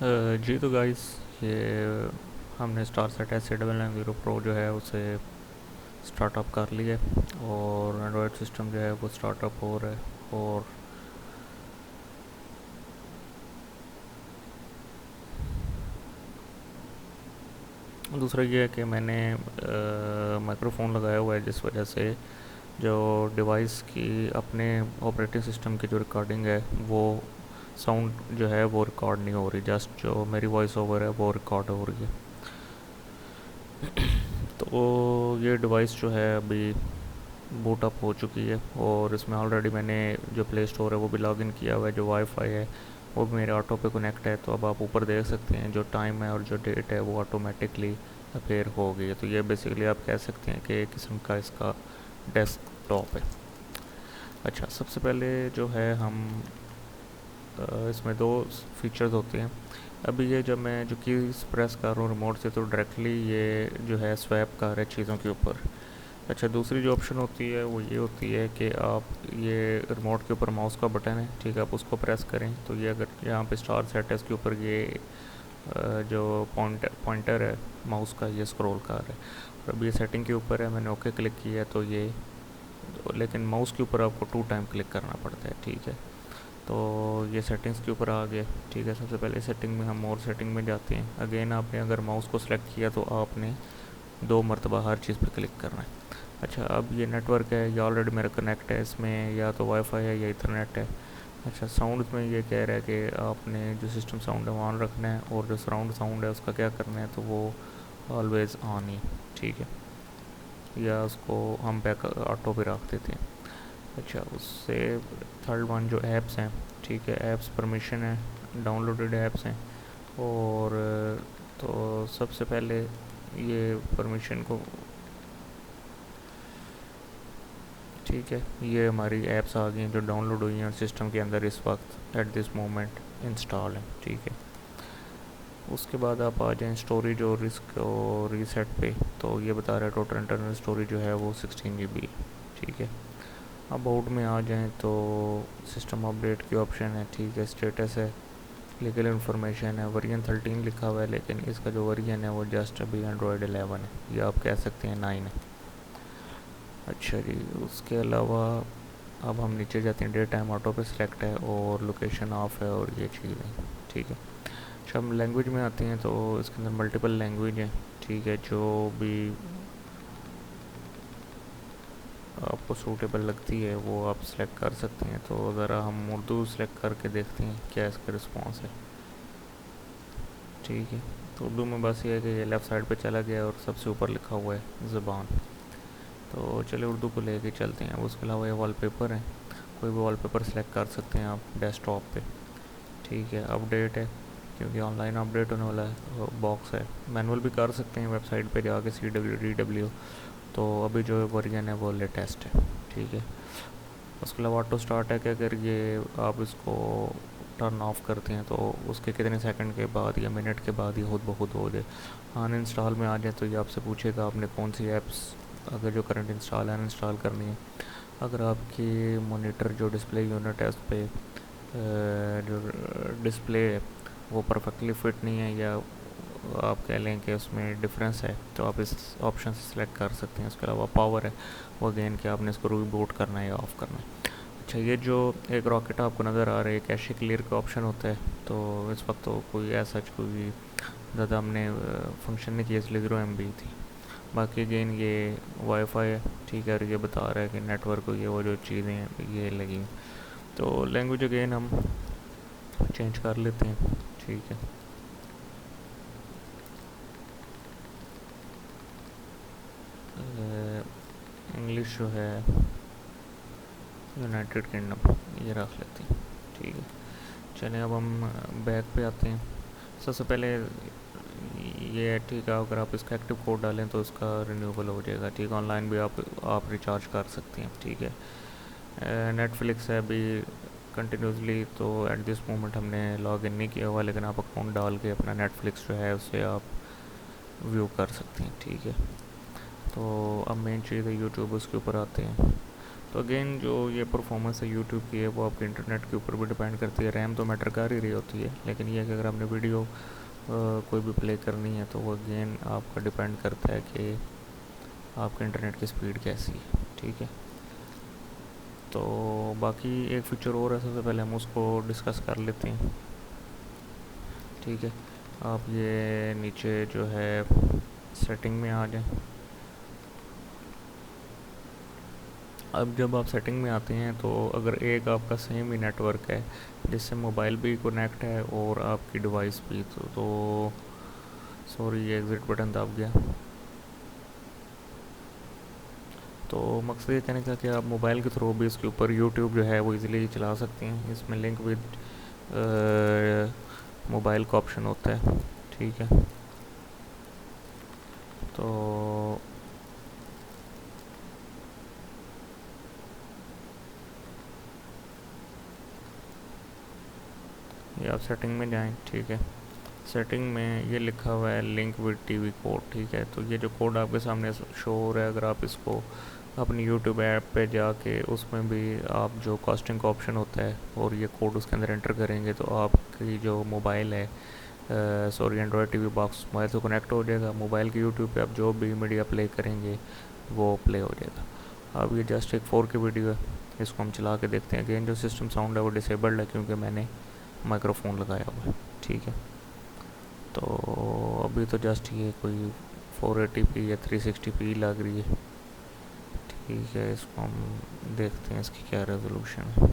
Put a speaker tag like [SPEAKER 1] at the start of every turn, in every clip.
[SPEAKER 1] जी तो गाइस, ये हमने स्टार सेट S7 प्रो जो है उसे स्टार्टअप कर लिया है और एंड्रॉयड सिस्टम जो है वो स्टार्टअप हो रहा है। और दूसरा ये है कि मैंने माइक्रोफोन लगाया हुआ है, जिस वजह से जो डिवाइस की अपने ऑपरेटिंग सिस्टम की जो रिकॉर्डिंग है वो साउंड जो है वो रिकॉर्ड नहीं हो रही, जस्ट जो मेरी वॉइस ओवर है वो रिकॉर्ड हो रही है। तो ये डिवाइस जो है अभी बूट अप हो चुकी है और इसमें ऑलरेडी मैंने जो प्ले स्टोर है वो भी लॉगिन किया हुआ है। जो वाईफाई है वो भी मेरे ऑटो पे कनेक्ट है, तो अब आप ऊपर देख सकते हैं जो टाइम है और जो डेट है वो ऑटोमेटिकली अपेयर हो गई है। तो ये बेसिकली आप कह सकते हैं कि एक किस्म का इसका डेस्कटॉप है। अच्छा, सबसे पहले जो है हम इसमें दो फीचर्स होते हैं। अभी ये जब मैं जो कीज़ प्रेस कर रहा हूँ रिमोट से, तो डायरेक्टली ये जो है स्वैप कर रहा है चीज़ों के ऊपर। अच्छा, दूसरी जो ऑप्शन होती है वो ये होती है कि आप ये रिमोट के ऊपर माउस का बटन है, ठीक है, आप उसको प्रेस करें तो ये अगर यहाँ पे स्टार सेट है इसके ऊपर ये जो पॉइंटर है माउस का ये स्क्रॉल कर रहा है। और अब ये सेटिंग के ऊपर है, मैंने ओके क्लिक किया तो ये, लेकिन माउस के ऊपर आपको 2 टाइम क्लिक करना पड़ता है, ठीक है। तो ये सेटिंग्स के ऊपर आ गया, ठीक है। सबसे पहले सेटिंग में हम मोर सेटिंग में जाते हैं। अगेन आपने अगर माउस को सिलेक्ट किया तो आपने 2 मरतबा हर चीज़ पर क्लिक करना है। अच्छा, अब ये नेटवर्क है, ये ऑलरेडी मेरा कनेक्ट है, इसमें या तो वाईफाई है या इथरनेट है। अच्छा, साउंड में ये कह रहा है कि आपने जो सिस्टम साउंड है वो ऑन रखना है और जो सराउंड साउंड है उसका क्या करना है, तो वो ऑलवेज़ ऑन ही, ठीक है, या उसको हम बैक ऑटो पे रख देते हैं। अच्छा, उससे थर्ड वन जो ऐप्स हैं, ठीक है, ऐप्स परमिशन है, डाउनलोडेड ऐप्स हैं। और तो सबसे पहले ये परमिशन को, ठीक है, ये हमारी ऐप्स आ गई हैं जो डाउनलोड हुई हैं सिस्टम के अंदर इस वक्त एट दिस मोमेंट इंस्टॉल हैं, ठीक है। उसके बाद आप आ जाएँ स्टोरेज और रिस्क और रीसेट पे, तो ये बता रहा है टोटल इंटरनल स्टोरेज जो है वो 16 GB, ठीक है। अब आउट में आ जाएँ तो सिस्टम अपडेट की ऑप्शन है, ठीक है, स्टेटस है, लीगल इन्फॉर्मेशन है, वर्जन 13 लिखा हुआ है, लेकिन इसका जो वर्जन है वो जस्ट अभी एंड्रॉयड 11 है, या आप कह सकते हैं 9 है। अच्छा जी, उसके अलावा अब हम नीचे जाते हैं, डे टाइम ऑटो पे सिलेक्ट है और लोकेशन ऑफ है और ये चीज़ें, ठीक है। अच्छा, हम लैंग्वेज में आते हैं तो इसके अंदर मल्टीपल लैंग्वेज हैं, ठीक है, जो भी आपको सूटेबल लगती है वो आप सिलेक्ट कर सकते हैं। तो ज़रा हम उर्दू सेलेक्ट करके देखते हैं क्या इसका रिस्पॉन्स है, ठीक है। तो उर्दू में बस ये है कि ये लेफ़्ट साइड पे चला गया और सबसे ऊपर लिखा हुआ है ज़बान। तो चलिए उर्दू को लेके चलते हैं। उसके अलावा ये वॉलपेपर है, कोई भी वॉलपेपर सेलेक्ट कर सकते हैं आप डेस्कटॉप पे, ठीक है। अपडेट है, क्योंकि ऑनलाइन अपडेट होने वाला है। बॉक्स है, मैनुअल भी कर सकते हैं वेबसाइट पे जाके CWDW। तो अभी जो वर्जन है वो लेटेस्ट है, ठीक है। उसके अलावा ऑटो स्टार्ट है कि अगर ये आप इसको टर्न ऑफ करते हैं तो उसके कितने सेकंड के बाद या मिनट के बाद ही खुद ब खुद हो जाए। अन इंस्टॉल में आ जाए तो ये आपसे पूछेगा आपने कौन सी ऐप्स अगर जो करंट इंस्टॉल है अनइंस्टॉल करनी है। अगर आपकी मॉनिटर जो डिस्प्ले यूनिट है उस पर जो डिस्प्ले है वो परफेक्टली फिट नहीं है, या आप कह लें कि उसमें डिफरेंस है, तो आप इस ऑप्शन से सिलेक्ट कर सकते हैं। उसके अलावा पावर है, वो अगेन कि आपने इसको रीबूट करना है या ऑफ़ करना है। अच्छा, ये जो एक रॉकेट आपको नज़र आ रहा है कैशे क्लियर का ऑप्शन होता है, तो इस वक्त तो कोई ऐसा कोई ज़्यादा हमने फंक्शन नहीं किया, इसलिए 0 MB थी। बाकी अगेन ये वाईफाई है, ठीक है, और ये बता रहा है कि नेटवर्क ये वो जो चीज़ें हैं ये लगी। तो लैंग्वेज अगेन हम चेंज कर लेते हैं, ठीक है। इंग्लिश जो है यूनाइटेड किंगडम ये रख लेते हैं, ठीक है। चलिए अब हम बैक पे आते हैं। सबसे पहले ये है, ठीक है, अगर आप इसका एक्टिव कोड डालें तो इसका रिन्यूएबल हो जाएगा, ठीक है। ऑनलाइन भी आप रिचार्ज कर सकते हैं, ठीक है। नेटफ्लिक्स है अभी कंटिन्यूसली, तो एट दिस मोमेंट हमने लॉग इन नहीं किया हुआ, लेकिन आप अकाउंट डाल के अपना नेटफ्लिक्स जो है उसे आप व्यू कर सकते हैं, ठीक है। तो अब मेन चीज़ है यूट्यूब, उसके ऊपर आते हैं। तो अगेन जो ये परफॉर्मेंस है यूट्यूब की है वो आपके इंटरनेट के ऊपर भी डिपेंड करती है। रैम तो मैटर कर ही रही होती है, लेकिन ये कि अगर आपने वीडियो कोई भी प्ले करनी है तो वो अगेन आपका डिपेंड करता है कि आपके इंटरनेट की स्पीड कैसी है। ठीक है, तो बाकी एक फीचर और है, सबसे पहले हम उसको डिस्कस कर लेते हैं। ठीक है, आप ये नीचे जो है सेटिंग में आ जाएं। अब जब आप सेटिंग में आते हैं तो अगर एक आपका सेम ही नेटवर्क है जिससे मोबाइल भी कनेक्ट है और आपकी डिवाइस भी, तो सॉरी ये एग्ज़िट बटन दब गया। तो मकसद ये कहने का कि आप मोबाइल के थ्रू भी इसके ऊपर यूट्यूब जो है वो इजीली चला सकते हैं। इसमें लिंक विद मोबाइल का ऑप्शन होता है। ठीक है, तो ये आप सेटिंग में जाएं। ठीक है, सेटिंग में ये लिखा हुआ है लिंक विद टीवी कोड। ठीक है, तो ये जो कोड आपके सामने शो हो रहा है, अगर आप इसको अपनी यूट्यूब ऐप पे जाके उसमें भी आप जो कास्टिंग का ऑप्शन होता है और ये कोड उसके अंदर एंटर करेंगे तो आपकी जो मोबाइल है, sorry Android TV box mobile से कनेक्ट हो जाएगा। मोबाइल के यूट्यूब पे आप जो भी मीडिया प्ले करेंगे वो प्ले हो जाएगा। अब ये जस्ट एक 4K वीडियो है, इसको हम चला के देखते हैं। अगेन जो सिस्टम साउंड है वो डिसेबल्ड है क्योंकि मैंने माइक्रोफोन लगाया हुआ है। ठीक है, तो अभी तो जस्ट ये कोई 480p या 360p लग रही है। ठीक है, इसको हम देखते हैं इसकी क्या रेजोल्यूशन है।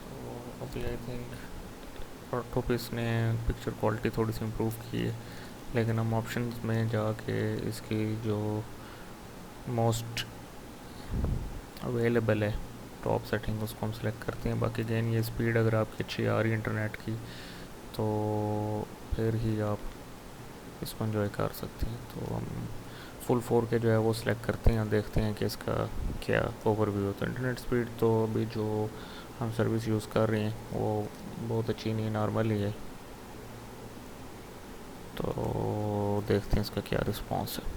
[SPEAKER 1] तो अभी आई थिंक ऑटोपिस ने पिक्चर क्वालिटी थोड़ी सी इम्प्रूव की है, लेकिन हम ऑप्शंस में जाके इसकी जो मोस्ट अवेलेबल है टॉप सेटिंग उसको हम सेलेक्ट करते हैं। बाकी अगेन ये स्पीड अगर आपकी अच्छी आ रही है इंटरनेट की तो फिर ही आप इसको एंजॉय कर सकते हैं। तो हम फुल 4K जो है वो सिलेक्ट करते हैं और देखते हैं कि इसका क्या ओवरव्यू होता है। इंटरनेट स्पीड तो अभी जो हम सर्विस यूज़ कर रहे हैं वो बहुत अच्छी नहीं, नॉर्मल ही है। तो देखते हैं इसका क्या रिस्पॉन्स है।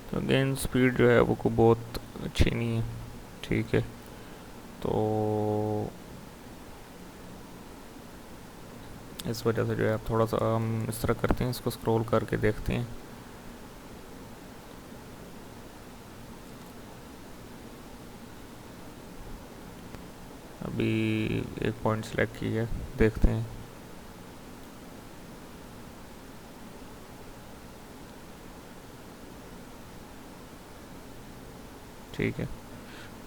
[SPEAKER 1] तो अगेन स्पीड जो है वो को बहुत अच्छी नहीं है। ठीक है, तो इस वजह से जो है थोड़ा सा हम इस तरह करते हैं, इसको स्क्रॉल करके देखते हैं। अभी एक पॉइंट सेलेक्ट की है, देखते हैं। ठीक है,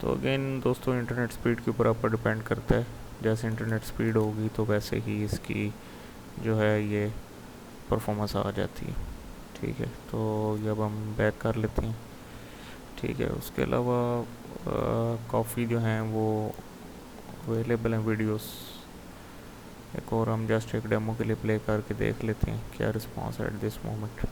[SPEAKER 1] तो अगेन दोस्तों इंटरनेट स्पीड के ऊपर आपका डिपेंड करता है। जैसे इंटरनेट स्पीड होगी तो वैसे ही इसकी जो है ये परफॉर्मेंस आ जाती है। ठीक है, तो ये अब हम बैक कर लेते हैं। ठीक है, उसके अलावा काफ़ी जो हैं वो अवेलेबल हैं वीडियोस। एक और हम जस्ट एक डेमो के लिए प्ले करके देख लेते हैं क्या रिस्पॉन्स है एट दिस मोमेंट।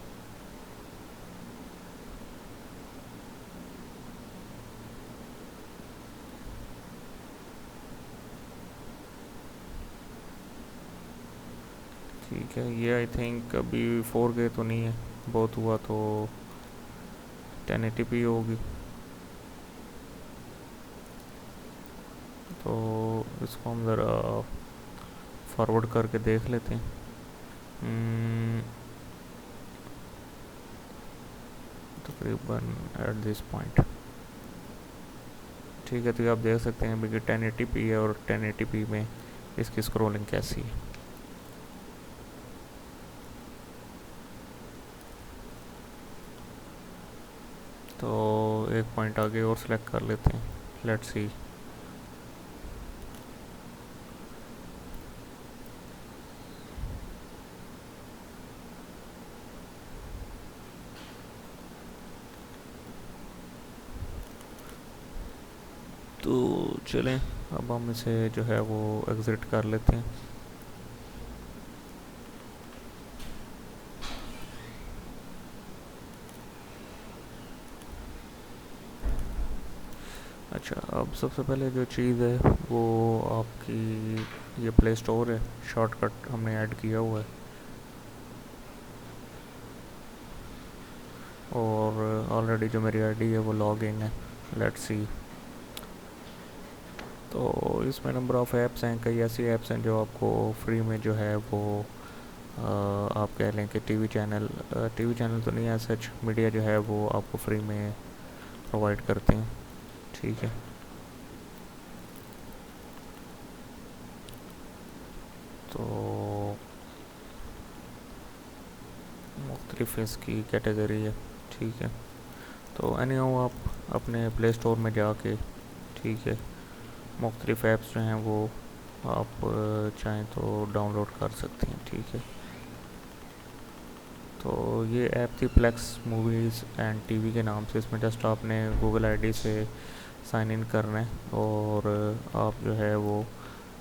[SPEAKER 1] ठीक है, ये आई थिंक अभी 4K तो नहीं है, बहुत हुआ तो 1080p होगी। तो इसको हम ज़रा फॉरवर्ड करके देख लेते हैं। तकरीबन एट दिस पॉइंट ठीक है, तो ये आप देख सकते हैं कि 1080p है और 1080p में इसकी स्क्रॉलिंग कैसी है। तो एक पॉइंट आगे और सेलेक्ट कर लेते हैं, लेट्स सी। तो चलें, अब हम इसे जो है वो एग्ज़िट कर लेते हैं। अच्छा, अब सबसे पहले जो चीज़ है वो आपकी ये प्ले स्टोर है, शॉर्टकट हमने ऐड किया हुआ है और ऑलरेडी जो मेरी आईडी है वो लॉग इन है। Let's see. तो इसमें नंबर ऑफ़ ऐप्स हैं, कई ऐसी ऐप्स हैं जो आपको फ्री में जो है वो आप कह लें कि टीवी चैनल तो नहीं है, सच मीडिया जो है वो आपको फ्री में प्रोवाइड करते हैं। ठीक है, तो मुख्तलिफ इसकी कैटेगरी है। ठीक है, तो एनी हाउ आप अपने प्ले स्टोर में जाके, ठीक है, मुख्तलिफ ऐप्स जो हैं वो आप चाहें तो डाउनलोड कर सकते हैं। ठीक है, तो ये ऐप थी प्लेक्स मूवीज़ एंड टीवी के नाम से। इसमें जस्ट आपने गूगल आईडी से साइन इन करना है और आप जो है वो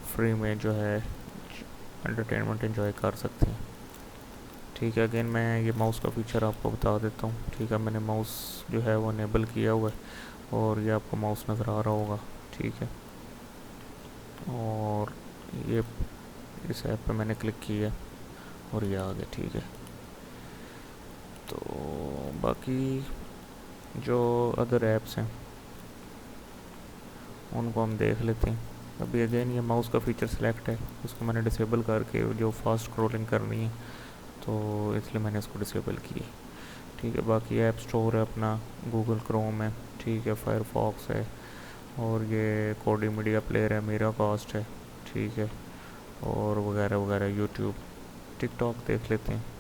[SPEAKER 1] फ्री में जो है एंटरटेनमेंट एंजॉय कर सकते हैं। ठीक है, अगेन मैं ये माउस का फीचर आपको बता देता हूँ। ठीक है, मैंने माउस जो है वो इनेबल किया हुआ है और ये आपको माउस नज़र आ रहा होगा। ठीक है, और ये इस ऐप पे मैंने क्लिक किया और ये आ गया। ठीक है, तो बाकी जो अदर ऐप्स हैं उनको हम देख लेते हैं। अभी अगेन ये माउस का फीचर सेलेक्ट है, उसको मैंने डिसेबल करके जो फास्ट स्क्रॉलिंग करनी है तो इसलिए मैंने इसको डिसेबल की। ठीक है, बाकी ऐप स्टोर है अपना, गूगल क्रोम है, ठीक है, फायरफॉक्स है और ये कोडी मीडिया प्लेयर है, मेरा कास्ट है। ठीक है, और वगैरह वगैरह, यूट्यूब, टिकटॉक देख लेते हैं।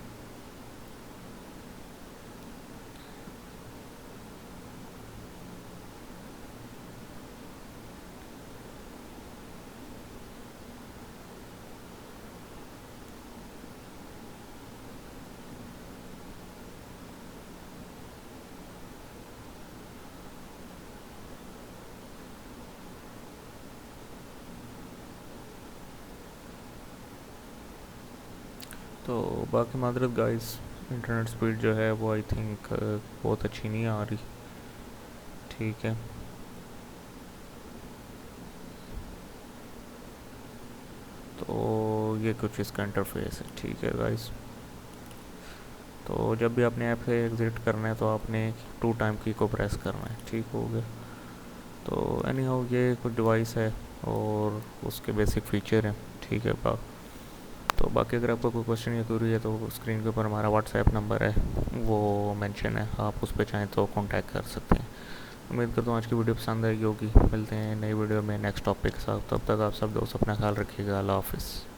[SPEAKER 1] तो बाकी मादरत गाइस, इंटरनेट स्पीड जो है वो आई थिंक बहुत अच्छी नहीं आ रही। ठीक है, तो ये कुछ इसका इंटरफेस है। ठीक है गाइस, तो जब भी आपने ऐप से एग्ज़िट करना है तो आपने 2 टाइम की को प्रेस करना है। ठीक हो गया। तो एनी हाउ ये कुछ डिवाइस है और उसके बेसिक फ़ीचर हैं। ठीक है, तो बाकी अगर आपको कोई क्वेश्चन या क्वेरी है तो स्क्रीन के ऊपर हमारा व्हाट्सएप नंबर है, वो मेंशन है, आप उस पर चाहें तो कांटेक्ट कर सकते हैं। उम्मीद करता हूँ आज की वीडियो पसंद आई होगी। मिलते हैं नई वीडियो में नेक्स्ट टॉपिक के साथ, तब तक आप सब दोस्त अपना ख्याल रखिएगा। अल्लाह हाफिज़।